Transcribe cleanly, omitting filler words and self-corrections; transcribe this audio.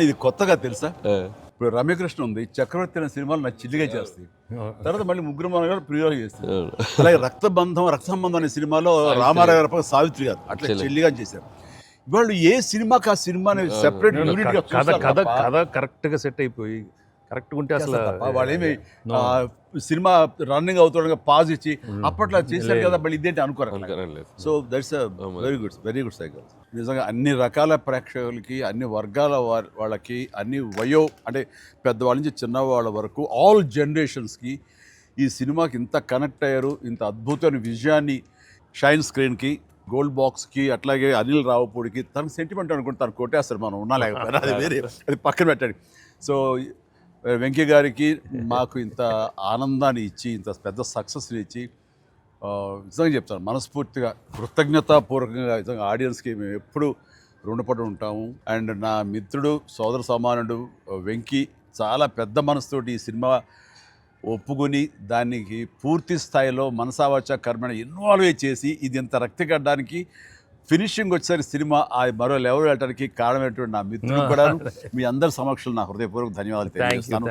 ఇది కొత్తగా తెలుసా? ఇప్పుడు రమ్యకృష్ణ ఉంది, చక్రవర్తి అనే సినిమాలు నాకు చిల్లిగా చేస్తాయి. తర్వాత మళ్ళీ ముగ్గురు మన గారు ప్రియులు చేస్తారు. అలాగే రక్త సంబంధం అనే సినిమాలో రామారావు గారు పక్కన సావిత్రి గారు అట్లా చెల్లిగా చేశారు. వాళ్ళు ఏ సినిమాకి ఆ సినిమాని సెపరేట్ యూనిట్ గా కథ కరెక్ట్ గా సెట్ అయిపోయి కరెక్ట్ ఉంటే అసలు వాళ్ళేమి సినిమా రన్నింగ్ అవుతుండగా పాజ్ ఇచ్చి అప్పట్లో చేశారు కదా, మళ్ళీ ఇదేంటి అనుకోరు. So that's very good cycle. నిజంగా అన్ని రకాల ప్రేక్షకులకి, అన్ని వర్గాల వాళ్ళకి, అన్ని అంటే పెద్దవాళ్ళ నుంచి చిన్నవాళ్ళ వరకు ఆల్ జనరేషన్స్కి ఈ సినిమాకి ఇంత కనెక్ట్ అయ్యారు. ఇంత అద్భుతమైన విజయాన్ని షైన్ స్క్రీన్కి, గోల్డ్ బాక్స్కి, అట్లాగే అనిల్ రావుపూడికి తనకు సెంటిమెంట్ అనుకుంటే తను కొట్టేస్తారు, మనం ఉన్నా లేకపోయినా అది వేరే, అది పక్కన పెట్టండి. సో వెంకీ గారికి మాకు ఇంత ఆనందాన్ని ఇచ్చి, ఇంత పెద్ద సక్సెస్ని ఇచ్చి నిజంగా చెప్తాను మనస్ఫూర్తిగా కృతజ్ఞతాపూర్వకంగా నిజంగా ఆడియన్స్కి మేము ఎప్పుడు రుణపడి ఉంటాము. అండ్ నా మిత్రుడు, సోదర సమానుడు వెంకీ చాలా పెద్ద మనసుతోటి ఈ సినిమా ఒప్పుకొని దానికి పూర్తి స్థాయిలో మనసావాచ కర్మని ఇన్వాల్వ్ చేసి ఇది ఇంత రక్తిగడ్డానికి ఫినిషింగ్ వచ్చేసరి సినిమా ఆ మరో లెవెల్ వెళ్ళడానికి కారణమైనటువంటి నా మిత్రుడు కూడా మీ అందరి సమక్షంలో నా హృదయపూర్వక ధన్యవాదాలు తెలియజేస్తాను.